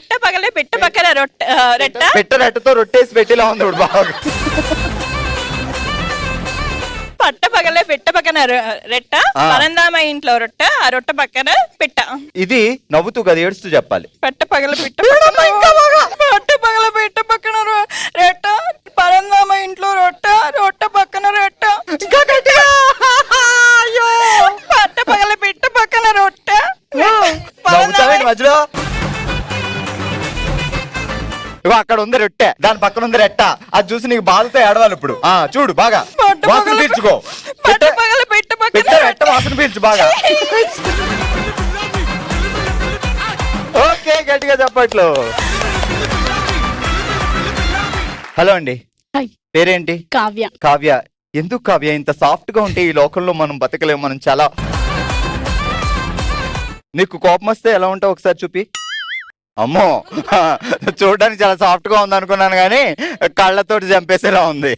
పట్ట పగలే పెట్ట పక్కన రెట్ట రెట్టతో రొట్టేసి పెట్టేలా ఉంది ఇప్పుడు బాగా. పట్ట పగలే పెట్ట పక్కన రెట్ట పరందామ ఇంట్లో రొట్ట ఆ రొట్ట పక్కన పెట్ట. ఇది నవ్వుతూ కదా ఏడుస్తూ చెప్పాలి. పట్ట పగల పెట్ట పట్ట పగల పెట్ట పక్కన రెట్ట పరందామ ఇంట్లో రొట్ట రొట్ట పక్కన రెట్ట. పట్ట పగల పెట్ట పక్కన రొట్ట నవ్వుతావేంటి మధ్యలో? ఇగో అక్కడ ఉంది రొట్టె, దాని పక్కన ఉంది రెట్ట. అది చూసి నీకు బాధతో ఏడవాలి ఇప్పుడు. చూడు బాగా వాసన పీల్చుకో. పట్ట పగల పెట్ట పక్కన రెట్ట వాసన పీల్చు బాగా. ఓకే, గట్టిగా చెప్పట్లు. హలో అండి, హాయ్, పేరేంటి? కావ్య. కావ్య. ఎందుకు కావ్య ఇంత సాఫ్ట్ గా ఉంటే ఈ లోకంలో మనం బతకలేము? మనం చాలా. నీకు కోపం వస్తే ఎలా ఉంటావు ఒకసారి చూపి. అమ్మో, చూడడానికి చాలా సాఫ్ట్ గా ఉంది అనుకున్నాను కానీ కళ్ళతోటి చంపేసేలా ఉంది.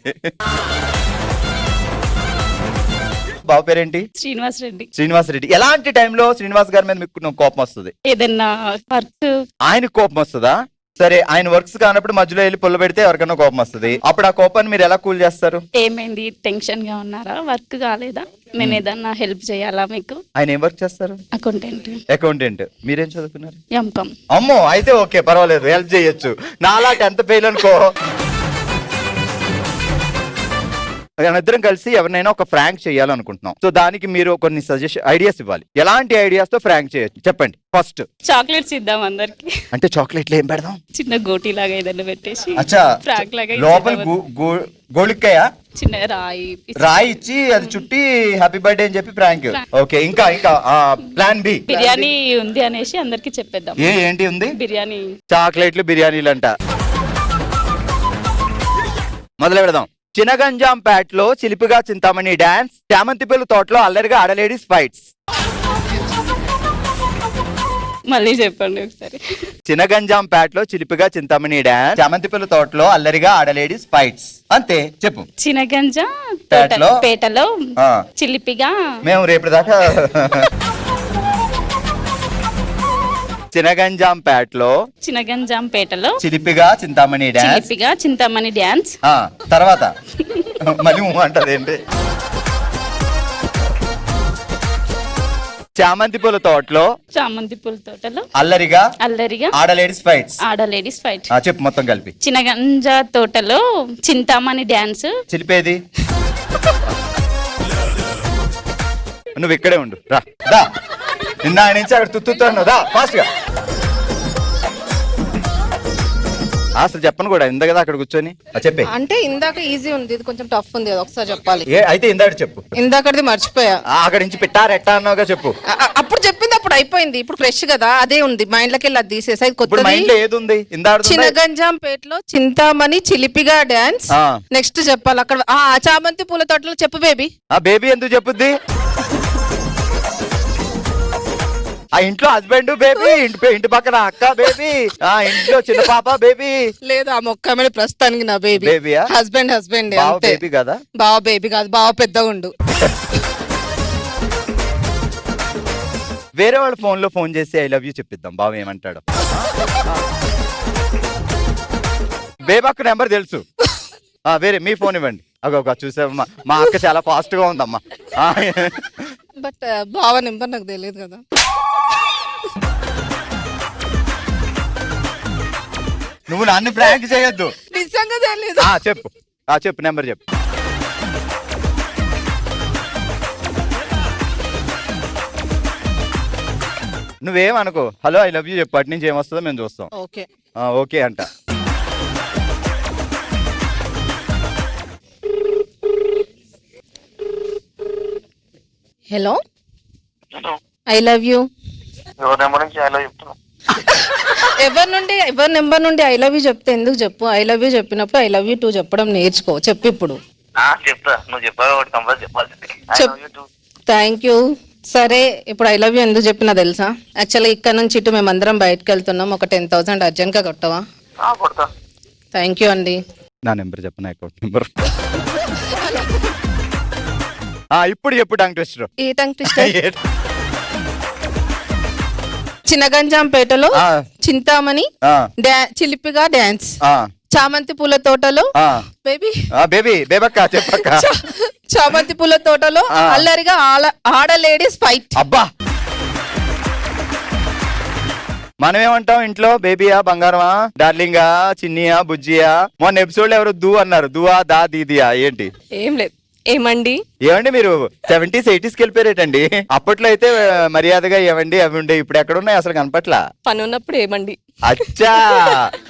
బాబు పేరేంటి? శ్రీనివాస్ రెడ్డి. శ్రీనివాస్ రెడ్డి. ఎలాంటి టైంలో శ్రీనివాస్ గారి మీద మీకు కోపం వస్తుంది? ఏదన్నా వర్క్. ఆయనకు కోపం వస్తుందా? సరే, ఆయన వర్క్స్ కానప్పుడు మధ్యలో వెళ్ళి పుల్ల పెడితే ఎవరికైనా కోపం వస్తుంది. అప్పుడు ఆ కోపాన్ని మీరు ఎలా కూల్ చేస్తారు? ఏమైంది, టెన్షన్ గా ఉన్నారా, వర్క్ కాలేదా, నేను ఏదన్నా హెల్ప్ చేయాలా మీకు? ఆయన ఏం వర్క్ చేస్తారు? అకౌంటెంట్. అకౌంటెంట్. మీరేం చదువుకున్నారు? ఎంకామ్. అమ్మో, అయితే ఓకే, పర్వాలేదు, హెల్ప్ చేయొచ్చు. నాలా 10th ఫెయిల్ అనుకో. ఇద్దరం కలిసి ఎవరినైనా ఒక ఫ్రాంక్ చేయాలనుకుంటున్నాం. సో దానికి మీరు కొన్ని ఐడియాస్ ఇవ్వాలి. ఎలాంటి ఐడియాస్ తో ఫ్రాంక్ చేయొచ్చు చెప్పండి. ఫస్ట్ చాక్లెట్స్ ఇద్దాం అందరికి. అంటే చాక్లెట్లు ఏం పెడదాం? చిన్న గోటీ లాగా ఏదైనా పెట్టేసి అచ్చా, ఫ్రాంక్ లాగా లోపల గోళిక్కయ్య చిన్న రాయి ఇచ్చి అది చుట్టి హ్యాపీ బర్త్డే అని చెప్పి ఫ్రాంక్. ఓకే, ఇంకా ఇంకా ప్లాన్ బి. బిర్యానీ ఉంది అనేసి అందరికి చెప్పేద్దాం. ఏంటి ఉంది? బిర్యానీ. చాక్లెట్లు బిర్యానీలు అంట. మొదలు పెడదాం. చినగంజాంపేటలో చిలిపిగా చింతామణి డాన్స్, చామంతిపల్లి తోటలో అల్లరిగా ఆడలేడీస్ ఫైట్స్. మళ్ళీ చెప్పండి ఒకసారి. చినగంజాంపేటలో చిలిపిగా చింతామణి డాన్స్, చామంతిపల్లి తోటలో అల్లరిగా ఆడలేడీస్ ఫైట్స్. అంతే, చెప్పు. చినగంజ పేటలో చిలిపిగా. మేము రేపు దాకా చినగంజాంపేటలో చిలిపిగా చింతామణి డాన్స్. తర్వాత మళ్ళీ అంటదేంటి? చామంతి పూల తోటలో అల్లరిగా ఆడలేడీస్ ఫైట్స్. చెప్పు మొత్తం కలిపి. చినగంజ తోటలో చింతామణి డాన్స్. చిలిపేది నువ్వు ఇక్కడే ఉండు. రా, నిన్న నుంచి అక్కడ తుత్తుతాను. దా ఫాస్ట్ గా. అసలు చెప్పను కూడా ఇందాక కదా అక్కడ కూర్చొని చెప్పే. అంటే ఇందాక ఈజీ ఉంది, ఇది కొంచెం టఫ్ ఉంది కదా, ఒకసారి చెప్పాలి. అయితే ఇందాక చెప్పు. ఇందాకది మర్చిపోయా. అక్కడ నుంచి పెట్టారెట్టా అన్నావుగా, చెప్పు. అప్పుడు చెప్పింది అప్పుడు అయిపోయింది, ఇప్పుడు ఫ్రెష్ కదా, అదే ఉంది మైండ్ లోకి వెళ్ళి అది తీసేసా. మైండ్ లో ఏది ఉంది? చినగంజాంపేటలో చింతామణి చిలిపిగా డాన్స్. నెక్స్ట్ చెప్పాలి అక్కడ చామంతి పూల తోటలో చెప్పు బేబీ. బేబీ ఎందుకు చెప్పుద్ది? ఆ ఇంట్లో హస్బెండ్ బేబీ, ఇంటి పక్కన అక్క బేబీ, ఇంట్లో చిన్న పాప బేబీ. లేదు, ఆ మొక్క ప్రస్తుతానికి నా బేబీ. బేబీయా? హస్బెండ్ బేబీ కదా. బావ బేబీ కాదు, బావ పెద్దగా ఉండు. వేరే వాళ్ళ ఫోన్ లో ఫోన్ చేసి ఐ లవ్ యూ చెప్పిద్దాం. బావ ఏమంటాడు? బేబక్క నెంబర్ తెలుసు. వేరే మీ ఫోన్ ఇవ్వండి. అగొక చూసావమ్మా, మా అక్క చాలా ఫాస్ట్ గా ఉందమ్మా. బట్ బావ నెంబర్ నాకు తెలియదు కదా. నువ్వు నన్ను ప్రాంక్ చేయొద్దు. నిజంగా తెలియదు. చెప్పు నెంబర్ చెప్పు. నువ్వేమనుకో, హలో ఐ లవ్ యూ చెప్పు. అటు నుంచి ఏమొస్తుందో మేము చూస్తాం. ఓకే అంట. Hello, I love you. ఎవరి నెంబర్ నుండి ఐ లవ్ యూ చెప్తే ఎందుకు చెప్పు. ఐ లవ్ యూ చెప్పినప్పుడు ఐ లవ్ యూ 2 చెప్పడం నేర్చుకో. చెప్పు ఇప్పుడు. Thank you. సరే, ఇప్పుడు ఐ లవ్ యూ ఎందుకు చెప్పినా తెలుసా? యాక్చువల్లీ ఇక్కడ నుంచి ఇటు మేమందరం బయటకు వెళ్తున్నాం. ఒక 10,000 అర్జెంట్ గా కొట్టవా? థ్యాంక్ యూ అండి. నా నెంబర్ చెప్పనా? Account number. ఇప్పుడు చెప్పు. Tongue twister. ఏ టంగ్ ట్విస్టర్? చిన్నగంజాంపేటలో ఆ, చింతామణి ఆ, చిలిపిగా డాన్స్. ఆ, చామంతి పూల తోటలో ఆ. బేబీ బేబీ బేబక్క చెప్పక్క. చామంతి పూల తోటలో ఆ. అల్లరిగా ఆడ లేడీస్ ఫైట్. అబ్బా మనం ఏమంటాం ఇంట్లో బేబీయా, బంగారమా, డార్లింగా, చిన్నియా, బుజ్జియా. మొన్న ఎపిసోడ్ ఎవరు దూ అన్నారు, దువా దా దీదియా ఏంటి? ఏం లేదు. ఏమండి? ఏమండి మీరు 70s 80s వెళ్ళిపోయారేటండి. అప్పట్లో అయితే మర్యాదగా ఏమండి అవి ఉండే, ఇప్పుడు ఎక్కడ ఉన్నాయి అసలు కనపట్లా. పని ఉన్నప్పుడు ఏమండి? అచ్చా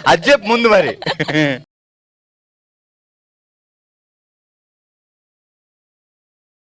అది చెప్పు ముందు మరి.